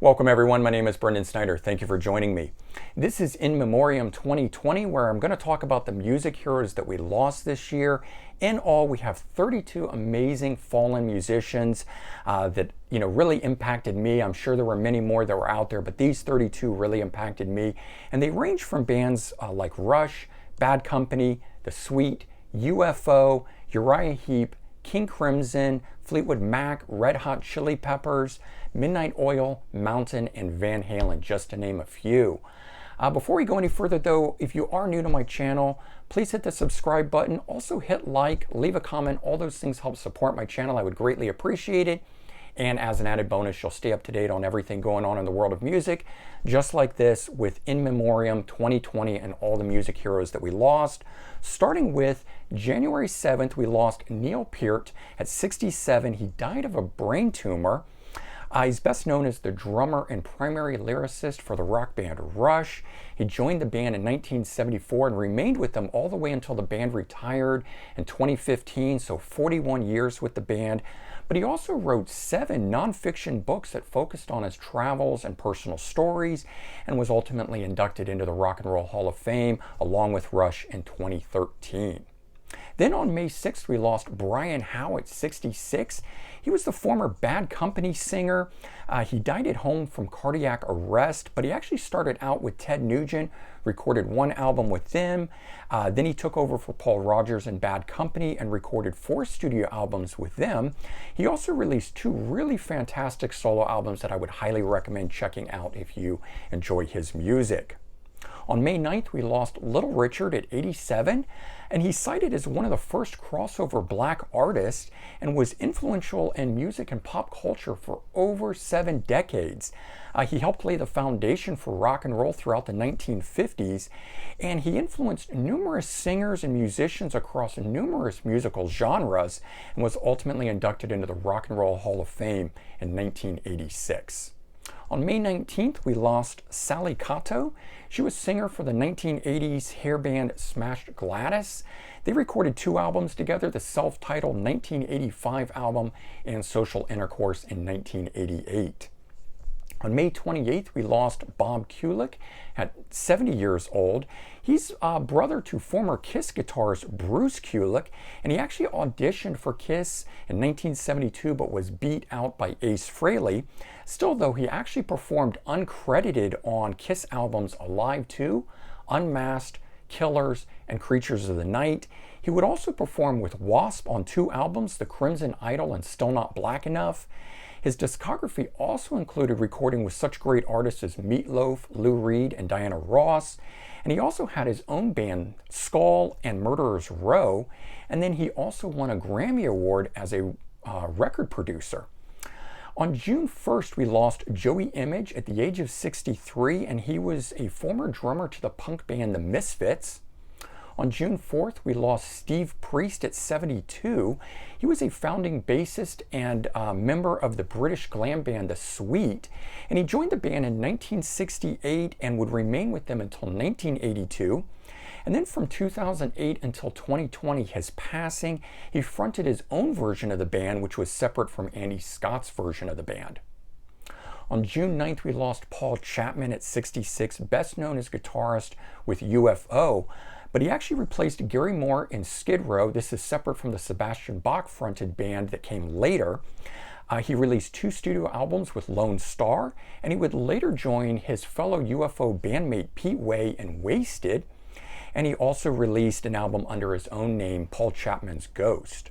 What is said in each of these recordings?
Welcome everyone, my name is Brendan Snyder. Thank you for joining me. This is In Memoriam 2020, where I'm going to talk about the music heroes that we lost this year. In all, we have 32 amazing fallen musicians that really impacted me. I'm sure there were many more that were out there, but these 32 really impacted me. And they range from bands like Rush, Bad Company, The Sweet, UFO, Uriah Heep, King Crimson, Fleetwood Mac, Red Hot Chili Peppers, Midnight Oil, Mountain, and Van Halen, just to name a few. Before we go any further though, if you are new to my channel, please hit the subscribe button. Also hit like, leave a comment. All those things help support my channel. I would greatly appreciate it. And as an added bonus, you'll stay up to date on everything going on in the world of music, just like this with In Memoriam 2020 and all the music heroes that we lost. Starting with January 7th, we lost Neil Peart at 67. He died of a brain tumor. He's best known as the drummer and primary lyricist for the rock band Rush. He joined the band in 1974 and remained with them all the way until the band retired in 2015, so 41 years with the band. But he also wrote 7 nonfiction books that focused on his travels and personal stories, and was ultimately inducted into the Rock and Roll Hall of Fame along with Rush in 2013. Then on May 6th, we lost Brian Howe at 66. He was the former Bad Company singer. He died at home from cardiac arrest, but he actually started out with Ted Nugent, recorded 1 album with them. Then he took over for Paul Rodgers and Bad Company and recorded 4 studio albums with them. He also released 2 really fantastic solo albums that I would highly recommend checking out if you enjoy his music. On May 9th, we lost Little Richard at 87, and he's cited as one of the first crossover black artists and was influential in music and pop culture for over 7 decades. He helped lay the foundation for rock and roll throughout the 1950s, and he influenced numerous singers and musicians across numerous musical genres and was ultimately inducted into the Rock and Roll Hall of Fame in 1986. On May 19th, we lost Sally Cato. She was singer for the 1980s hair band Smashed Gladys. They recorded 2 albums together, the self-titled 1985 album and Social Intercourse in 1988. On May 28th, we lost Bob Kulick at 70 years old. He's brother to former Kiss guitarist Bruce Kulick, and he actually auditioned for Kiss in 1972 but was beat out by Ace Frehley. Still though, he actually performed uncredited on Kiss albums Alive 2, Unmasked, Killers, and Creatures of the Night. He would also perform with Wasp on 2 albums, The Crimson Idol and Still Not Black Enough. His discography also included recording with such great artists as Meat Loaf, Lou Reed, and Diana Ross. And he also had his own band, Skull and Murderers Row. And then he also won a Grammy Award as a record producer. On June 1st, we lost Joey Image at the age of 63, and he was a former drummer to the punk band The Misfits. On June 4th, we lost Steve Priest at 72. He was a founding bassist and member of the British glam band The Sweet, and he joined the band in 1968 and would remain with them until 1982. And then from 2008 until 2020, his passing, he fronted his own version of the band, which was separate from Andy Scott's version of the band. On June 9th, we lost Paul Chapman at 66, best known as guitarist with UFO. But he actually replaced Gary Moore in Skid Row. This is separate from the Sebastian Bach fronted band that came later. He released 2 studio albums with Lone Star, and he would later join his fellow UFO bandmate Pete Way in Wasted. And he also released an album under his own name, Paul Chapman's Ghost.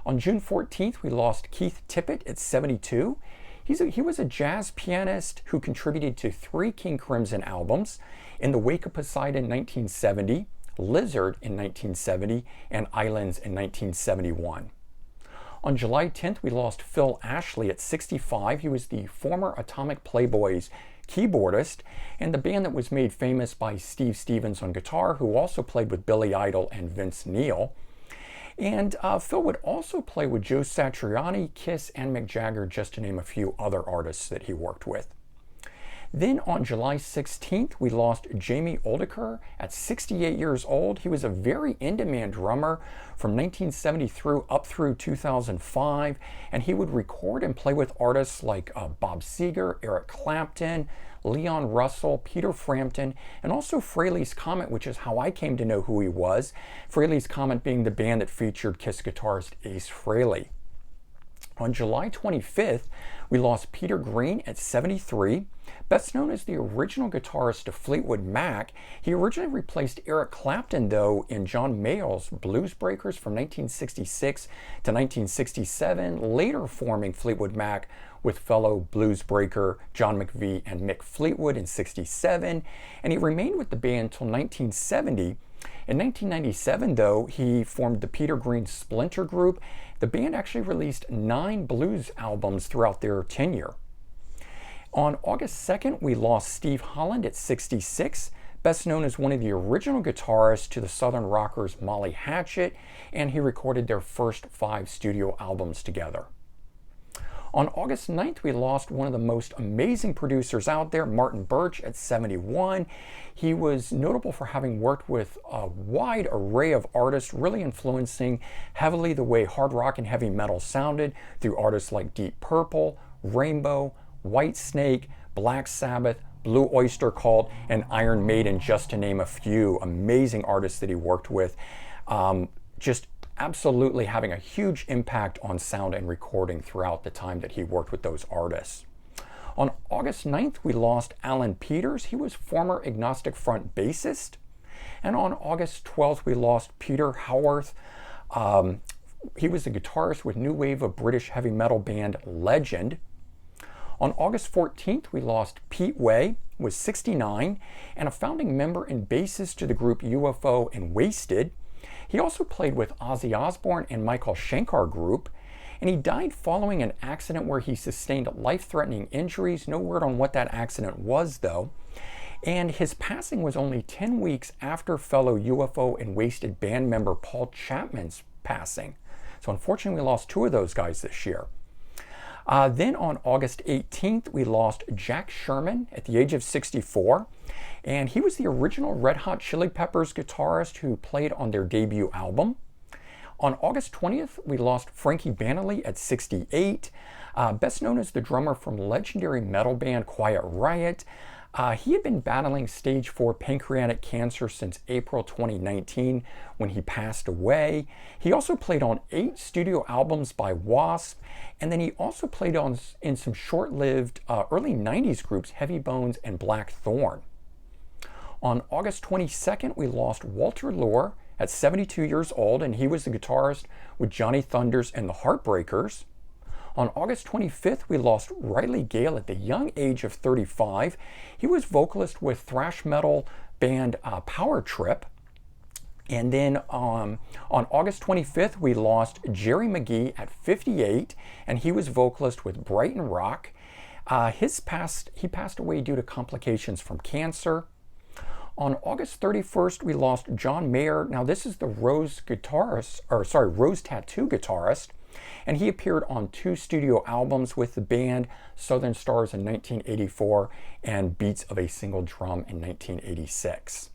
On June 14th, we lost Keith Tippett at 72. He was a jazz pianist who contributed to 3 King Crimson albums, In the Wake of Poseidon in 1970, Lizard in 1970, and Islands in 1971. On July 10th, we lost Phil Ashley at 65. He was the former Atomic Playboys keyboardist and the band that was made famous by Steve Stevens on guitar, who also played with Billy Idol and Vince Neil. And Phil would also play with Joe Satriani, Kiss, and Mick Jagger, just to name a few other artists that he worked with. Then on July 16th, we lost Jamie Oldeker at 68 years old. He was a very in-demand drummer from 1970 up through 2005, and he would record and play with artists like Bob Seger, Eric Clapton, Leon Russell, Peter Frampton, and also Fraley's Comet, which is how I came to know who he was. Fraley's Comet being the band that featured Kiss guitarist Ace Frehley. On July 25th, we lost Peter Green at 73. Best known as the original guitarist of Fleetwood Mac, he originally replaced Eric Clapton, though, in John Mayall's Blues Breakers from 1966 to 1967, later forming Fleetwood Mac with fellow blues breaker John McVie and Mick Fleetwood in 67, and he remained with the band until 1970. In 1997, though, he formed the Peter Green Splinter Group. The band actually released 9 blues albums throughout their tenure. On August 2nd, we lost Steve Holland at 66, best known as one of the original guitarists to the Southern rockers Molly Hatchet, and he recorded their first 5 studio albums together. On August 9th, we lost one of the most amazing producers out there, Martin Birch, at 71. He was notable for having worked with a wide array of artists, really influencing heavily the way hard rock and heavy metal sounded through artists like Deep Purple, Rainbow, Whitesnake, Black Sabbath, Blue Oyster Cult, and Iron Maiden, just to name a few amazing artists that he worked with. Just absolutely having a huge impact on sound and recording throughout the time that he worked with those artists. On August 9th, we lost Alan Peters. He was former Agnostic Front bassist. And on August 12th, we lost Peter Howarth. He was the guitarist with new wave of British heavy metal band Legend. On August 14th, we lost Pete Way, who was 69, and a founding member and bassist to the group UFO and Wasted. He also played with Ozzy Osbourne and Michael Shankar Group, and he died following an accident where he sustained life-threatening injuries. No word on what that accident was, though. And his passing was only 10 weeks after fellow UFO and Wasted band member Paul Chapman's passing. So unfortunately, we lost 2 of those guys this year. Then on August 18th, we lost Jack Sherman at the age of 64. And he was the original Red Hot Chili Peppers guitarist who played on their debut album. On August 20th, we lost Frankie Banali at 68, best known as the drummer from legendary metal band Quiet Riot. He had been battling stage 4 pancreatic cancer since April 2019 when he passed away. He also played on 8 studio albums by Wasp, and then he also played in some short-lived early 90s groups Heavy Bones and Black Thorn. On August 22nd, we lost Walter Lure at 72 years old, and he was the guitarist with Johnny Thunders and the Heartbreakers. On August 25th, we lost Riley Gale at the young age of 35. He was vocalist with thrash metal band Power Trip. And then on August 25th, we lost Jerry McGee at 58, and he was vocalist with Brighton Rock. He passed away due to complications from cancer. On August 31st, we lost John Mayer. Now, this is the Rose Tattoo guitarist, and he appeared on 2 studio albums with the band, Southern Stars in 1984 and Beats of a Single Drum in 1986.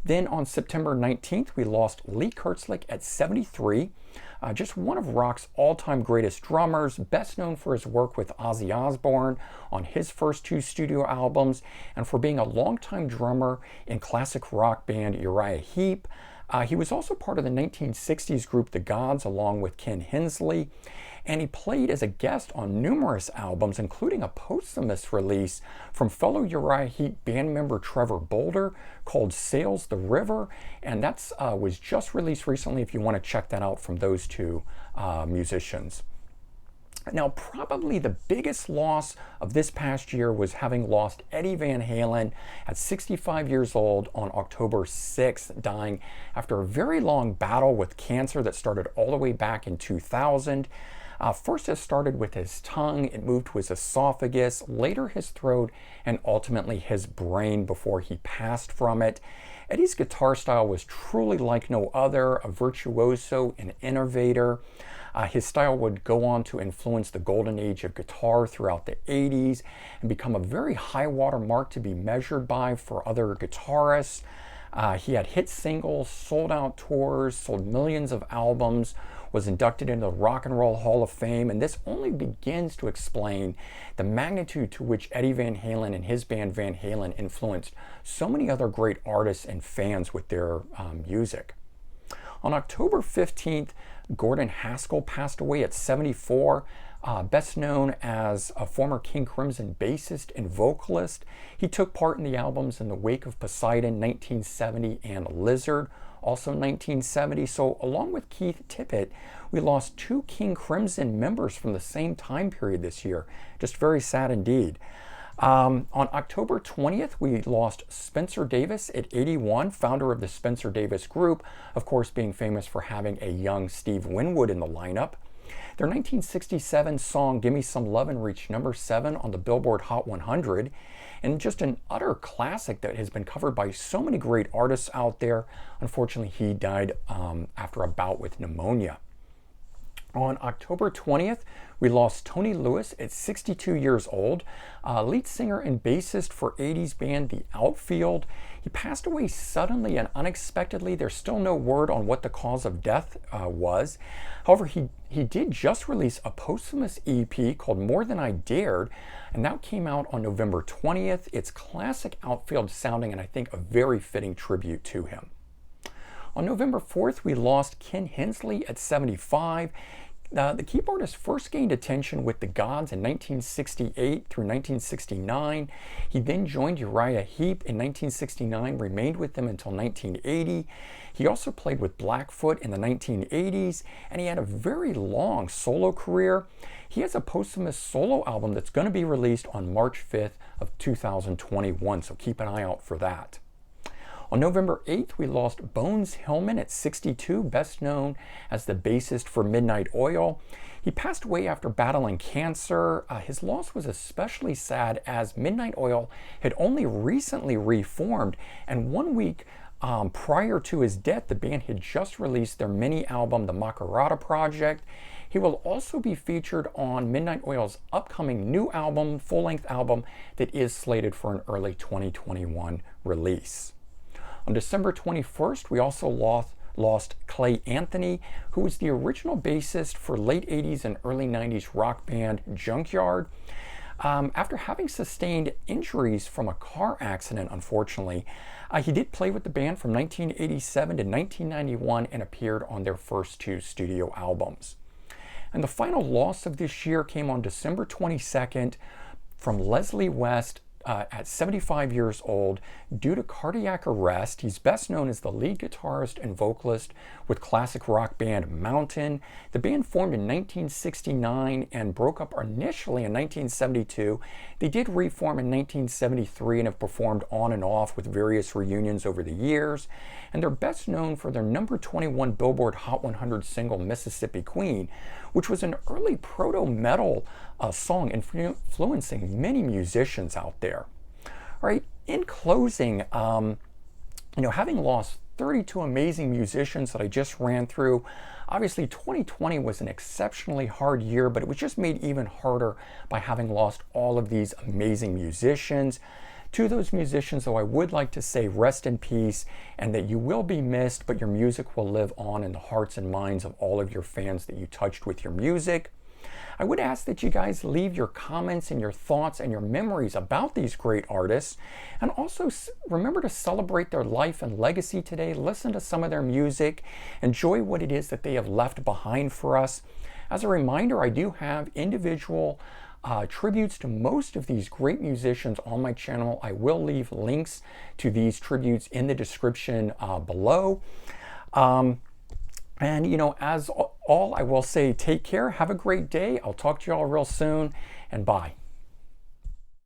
Then on September 19th, we lost Lee Kerslake at 73, just one of rock's all-time greatest drummers, best known for his work with Ozzy Osbourne on his first 2 studio albums, and for being a longtime drummer in classic rock band Uriah Heep. He was also part of the 1960s group The Gods along with Ken Hensley, and he played as a guest on numerous albums, including a posthumous release from fellow Uriah Heep band member Trevor Bolder called Sails the River, and that was just released recently if you want to check that out from those 2 musicians. Now, probably the biggest loss of this past year was having lost Eddie Van Halen at 65 years old on October 6th, dying after a very long battle with cancer that started all the way back in 2000. First, it started with his tongue, it moved to his esophagus, later his throat, and ultimately his brain before he passed from it. Eddie's guitar style was truly like no other, a virtuoso, an innovator. His style would go on to influence the golden age of guitar throughout the 80s and become a very high water mark to be measured by for other guitarists. He had hit singles, sold out tours, sold millions of albums, was inducted into the Rock and Roll Hall of Fame, and this only begins to explain the magnitude to which Eddie Van Halen and his band Van Halen influenced so many other great artists and fans with their music. On October 15th, Gordon Haskell passed away at 74. Best known as a former King Crimson bassist and vocalist. He took part in the albums In the Wake of Poseidon, 1970, and Lizard, also 1970. So along with Keith Tippett, we lost 2 King Crimson members from the same time period this year. Just very sad indeed. On October 20th, we lost Spencer Davis at 81, founder of the Spencer Davis Group, of course being famous for having a young Steve Winwood in the lineup. Their 1967 song Gimme Some Lovin' reached number 7 on the Billboard Hot 100, and just an utter classic that has been covered by so many great artists out there. Unfortunately, he died after a bout with pneumonia. On October 20th, we lost Tony Lewis at 62 years old, lead singer and bassist for 80s band The Outfield. He passed away suddenly and unexpectedly. There's still no word on what the cause of death was. However, he did just release a posthumous EP called More Than I Dared, and that came out on November 20th. It's classic Outfield sounding, and I think a very fitting tribute to him. On November 4th, we lost Ken Hensley at 75. The keyboardist first gained attention with the Gods in 1968 through 1969. He then joined Uriah Heep in 1969, remained with them until 1980. He also played with Blackfoot in the 1980s, and he had a very long solo career. He has a posthumous solo album that's going to be released on March 5th of 2021, so keep an eye out for that. On November 8th, we lost Bones Hillman at 62, best known as the bassist for Midnight Oil. He passed away after battling cancer. His loss was especially sad as Midnight Oil had only recently reformed, and 1 week prior to his death, the band had just released their mini album, The Makarata Project. He will also be featured on Midnight Oil's upcoming new album, full-length album, that is slated for an early 2021 release. On December 21st, we also lost Clay Anthony, who was the original bassist for late 80s and early 90s rock band Junkyard. After having sustained injuries from a car accident, unfortunately, he did play with the band from 1987 to 1991 and appeared on their first 2 studio albums. And the final loss of this year came on December 22nd from Leslie West, at 75 years old due to cardiac arrest. He's best known as the lead guitarist and vocalist with classic rock band Mountain. The band formed in 1969 and broke up initially in 1972. They did reform in 1973 and have performed on and off with various reunions over the years. And they're best known for their number 21 Billboard Hot 100 single Mississippi Queen, which was an early proto-metal song influencing many musicians out there. All right, in closing, having lost 32 amazing musicians that I just ran through, obviously 2020 was an exceptionally hard year, but it was just made even harder by having lost all of these amazing musicians. To those musicians, though, I would like to say rest in peace and that you will be missed, but your music will live on in the hearts and minds of all of your fans that you touched with your music. I would ask that you guys leave your comments and your thoughts and your memories about these great artists, and also remember to celebrate their life and legacy today. Listen to some of their music, enjoy what it is that they have left behind for us. As a reminder, I do have individual tributes to most of these great musicians on my channel. I will leave links to these tributes in the description below. And as all, I will say, take care, have a great day. I'll talk to you all real soon, and bye.